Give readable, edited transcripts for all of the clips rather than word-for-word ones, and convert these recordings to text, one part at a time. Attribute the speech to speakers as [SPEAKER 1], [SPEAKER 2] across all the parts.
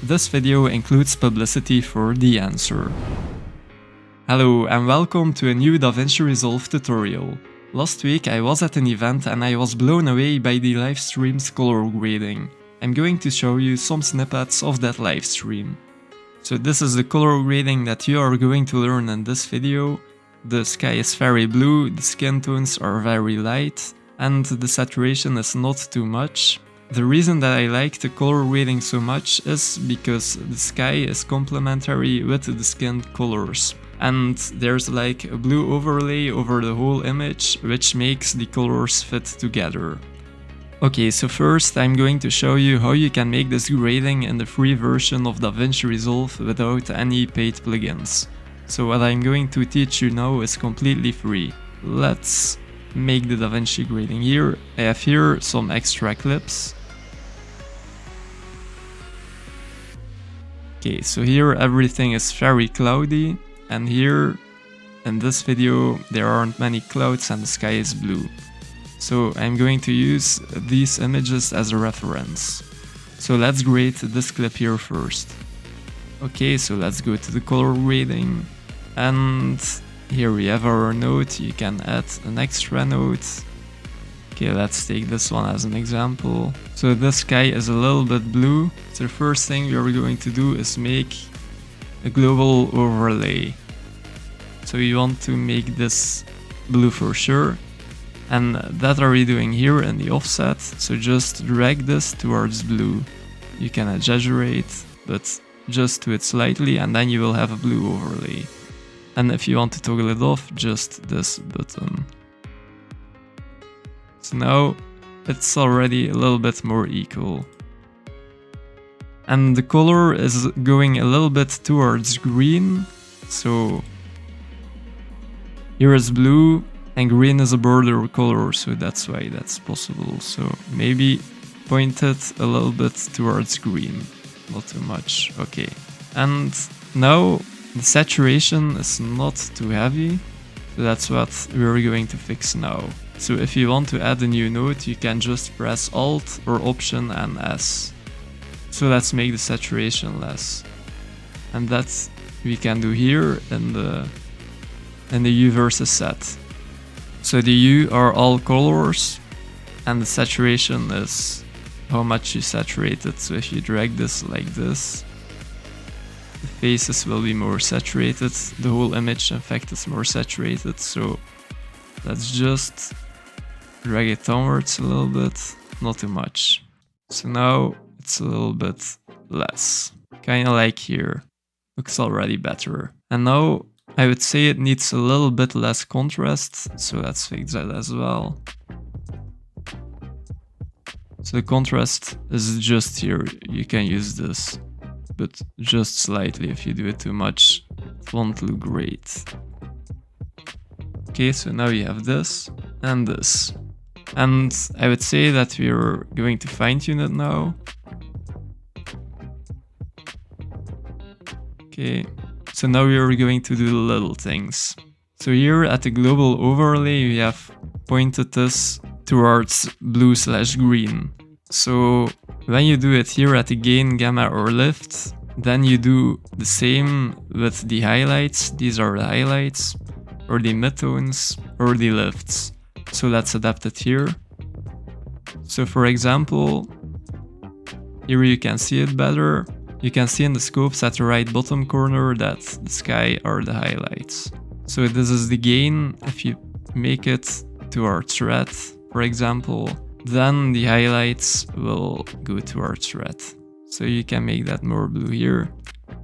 [SPEAKER 1] This video includes publicity for Dehancer. Hello and welcome to a new DaVinci Resolve tutorial. Last week I was at an event and I was blown away by the livestream's color grading. I'm going to show you some snippets of that livestream. So this is the color grading that you are going to learn in this video. The sky is very blue, the skin tones are very light, and the saturation is not too much. The reason that I like the color grading so much is because the sky is complementary with the skin colors. And there's like a blue overlay over the whole image, which makes the colors fit together. Okay, so first I'm going to show you how you can make this grading in the free version of DaVinci Resolve without any paid plugins. So what I'm going to teach you now is completely free. Let's make the DaVinci grading here. I have here some extra clips. Okay, so here everything is very cloudy, and here in this video there aren't many clouds and the sky is blue. So I'm going to use these images as a reference. So let's grade this clip here first. Okay, so let's go to the color grading, and here we have our node. You can add an extra node. Okay, let's take this one as an example. So this sky is a little bit blue. So the first thing we are going to do is make a global overlay. So we want to make this blue for sure. And that are we doing here in the offset. So just drag this towards blue. You can exaggerate, but just do it slightly and then you will have a blue overlay. And if you want to toggle it off, just this button. So now it's already a little bit more equal. And the color is going a little bit towards green. So here is blue and green is a border color, so that's why that's possible. So maybe point it a little bit towards green, not too much. Okay. And now the saturation is not too heavy. So that's what we're going to fix now. So if you want to add a new node, you can just press Alt or Option and S. So let's make the saturation less. And that we can do here in the U versus set. So the U are all colors and the saturation is how much you saturate it. So if you drag this like this, the faces will be more saturated. The whole image in fact is more saturated. So let's just drag it downwards a little bit, not too much. So now it's a little bit less. Kinda like here. Looks already better. And now I would say it needs a little bit less contrast, so let's fix that as well. So the contrast is just here, you can use this, but just slightly. If you do it too much, it won't look great. Okay, so now you have this and this. And I would say that we're going to fine-tune it now. Okay, so now we are going to do the little things. So here at the global overlay, we have pointed this towards blue/green. So when you do it here at the gain, gamma or lift, then you do the same with the highlights. These are the highlights, or the midtones, or the lifts. So let's adapt it here. So for example, here you can see it better. You can see in the scopes at the right bottom corner that the sky are the highlights. So this is the gain. If you make it towards red, for example, then the highlights will go towards red. So you can make that more blue here.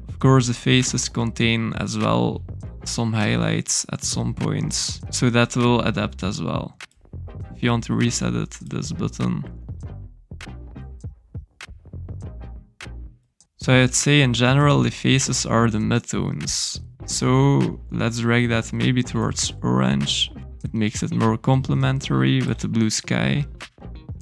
[SPEAKER 1] Of course, the faces contain as well some highlights at some points, so that will adapt as well. If you want to reset it, this button. So I'd say in general the faces are the midtones. So let's drag that maybe towards orange. It makes it more complementary with the blue sky.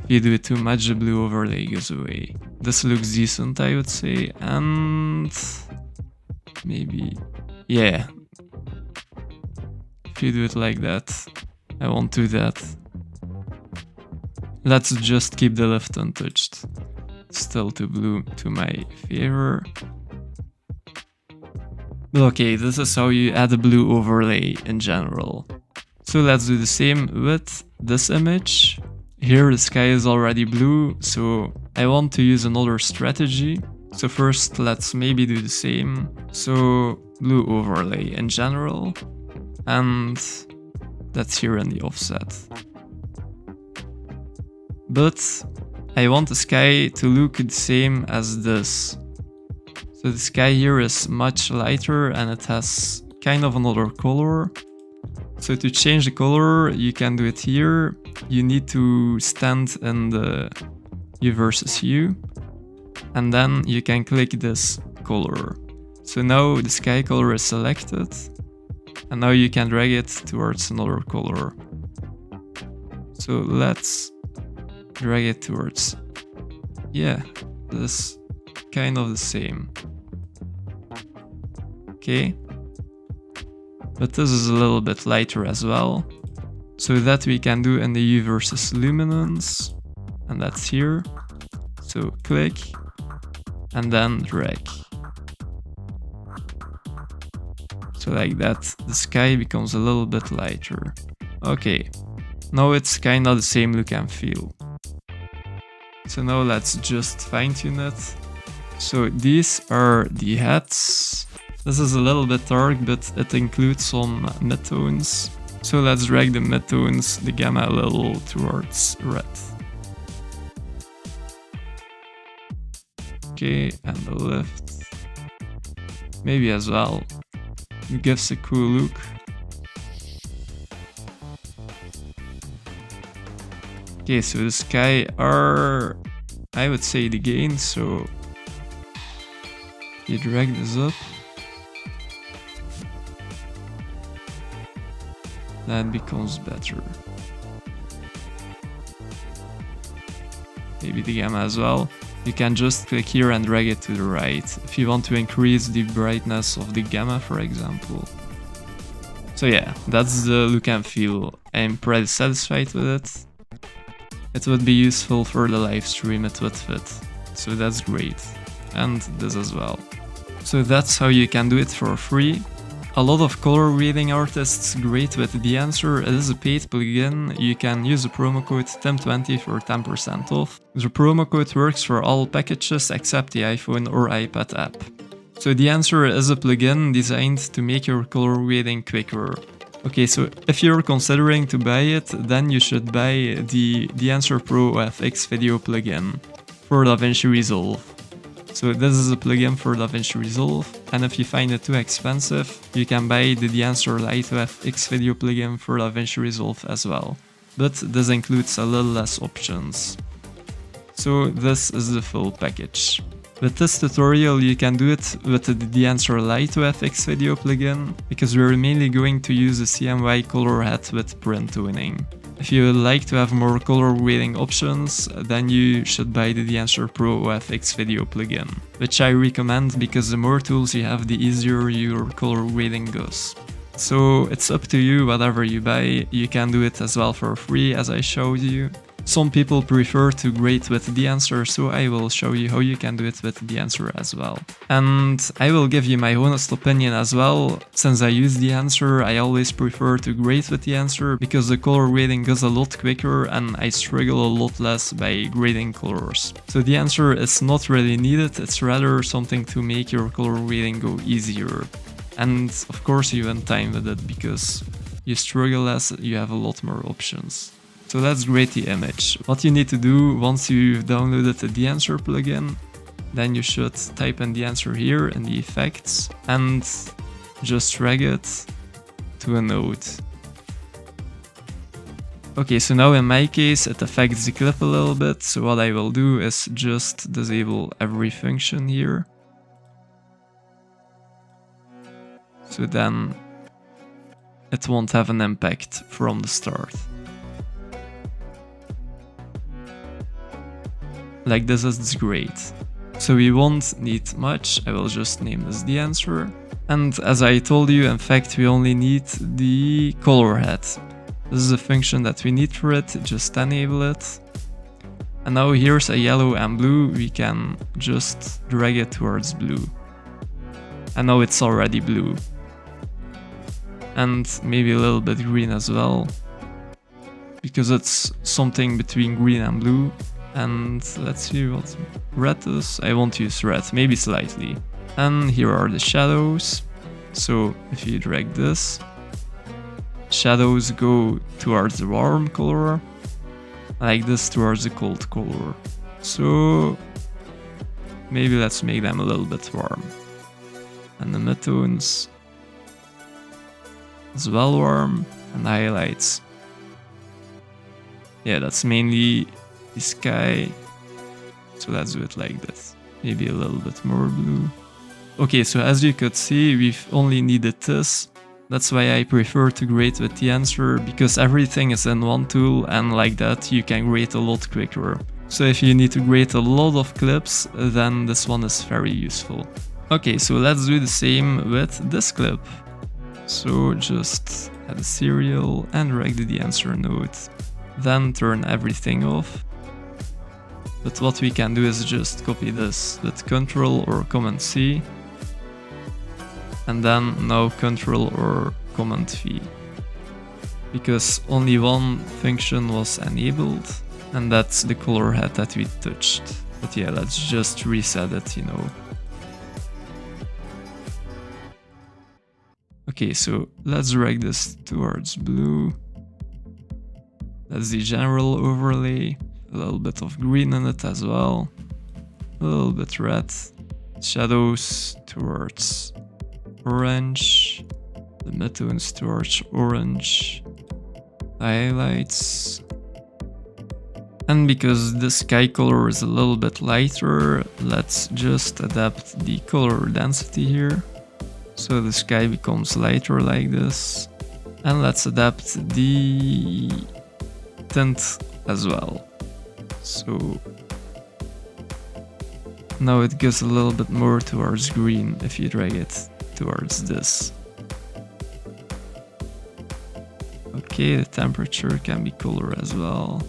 [SPEAKER 1] If you do it too much, the blue overlay goes away. This looks decent, I would say, and maybe, yeah. If you do it like that, I won't do that. Let's just keep the lift untouched. still to blue to my favor. But okay, this is how you add a blue overlay in general. So let's do the same with this image. Here the sky is already blue, so I want to use another strategy. So first let's maybe do the same. So blue overlay in general, and that's here in the offset. But I want the sky to look the same as this. So the sky here is much lighter and it has kind of another color. So to change the color, you can do it here. You need to stand in the U versus U, and then you can click this color. So now the sky color is selected, and now you can drag it towards another color. So let's drag it towards, yeah, this kind of the same. Okay. But this is a little bit lighter as well. So that we can do in the U versus luminance, and that's here. So click, and then drag. So like that, the sky becomes a little bit lighter. Okay, now it's kind of the same look and feel. So now let's just fine tune it. So these are the heads. This is a little bit dark, but it includes some midtones. So let's drag the midtones, the gamma a little towards red. Okay, and the lift. Maybe as well. It gives a cool look. Okay, so the sky are, I would say, the gain, so you drag this up. That becomes better. Maybe the gamma as well. You can just click here and drag it to the right if you want to increase the brightness of the gamma, for example. So yeah, that's the look and feel. I'm pretty satisfied with it. It would be useful for the live stream, it would fit. So that's great. And this as well. So that's how you can do it for free. A lot of color grading artists great with Dehancer. It is a paid plugin. You can use the promo code TIM20 for 10% off. The promo code works for all packages except the iPhone or iPad app. So Dehancer is a plugin designed to make your color grading quicker. Okay, so if you're considering to buy it, then you should buy the Dehancer Pro FX video plugin for DaVinci Resolve. So this is a plugin for DaVinci Resolve, and if you find it too expensive, you can buy the Dehancer Lite FX video plugin for DaVinci Resolve as well. But this includes a little less options. So this is the full package. With this tutorial you can do it with the Dehancer Lite FX video plugin, because we're mainly going to use the CMY color head with print toning. If you would like to have more color grading options, then you should buy the Dehancer Pro FX video plugin, which I recommend because the more tools you have, the easier your color grading goes. So it's up to you, whatever you buy. You can do it as well for free, as I showed you. Some people prefer to grade with Dehancer, so I will show you how you can do it with Dehancer as well. And I will give you my honest opinion as well. Since I use Dehancer, I always prefer to grade with Dehancer because the color grading goes a lot quicker and I struggle a lot less by grading colors. So Dehancer is not really needed, it's rather something to make your color grading go easier. And of course you win time with it because you struggle less, you have a lot more options. So let's grade the image. What you need to do once you've downloaded the Dehancer plugin, then you should type in Dehancer here in the effects and just drag it to a node. Okay, so now in my case it affects the clip a little bit, so what I will do is just disable every function here. So then it won't have an impact from the start. Like this is great. So we won't need much, I will just name this Dehancer. And as I told you, in fact we only need the color head. This is a function that we need for it, just enable it. And now here's a yellow and blue, we can just drag it towards blue. And now it's already blue. And maybe a little bit green as well, because it's something between green and blue. And let's see what red is. I won't use red, maybe slightly. And here are the shadows. So if you drag this, shadows go towards the warm color, like this towards the cold color. So maybe let's make them a little bit warm. And the midtones as well warm, and highlights. Yeah, that's mainly the sky. So let's do it like this. Maybe a little bit more blue. Okay, so as you could see, we've only needed this. That's why I prefer to grade with Dehancer, because everything is in one tool, and like that you can grade a lot quicker. So if you need to grade a lot of clips, then this one is very useful. Okay, so let's do the same with this clip. So just add a serial and drag the Dehancer node. Then turn everything off. But what we can do is just copy this with Ctrl or Command C. And then now Ctrl or Command V. Because only one function was enabled, and that's the color head that we touched. But yeah, let's just reset it, you know. Okay, so let's drag this towards blue. That's the general overlay. A little bit of green in it as well. A little bit red. Shadows towards orange. The midtones towards orange. Highlights. And because the sky color is a little bit lighter, let's just adapt the color density here. So the sky becomes lighter like this. And let's adapt the tint as well. So now it goes a little bit more towards green if you drag it towards this. Okay, the temperature can be cooler as well.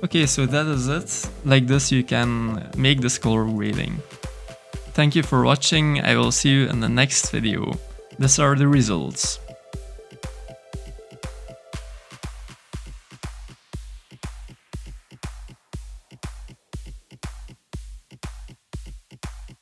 [SPEAKER 1] Okay, so that is it. Like this you can make this color grading. Thank you for watching, I will see you in the next video. These are the results.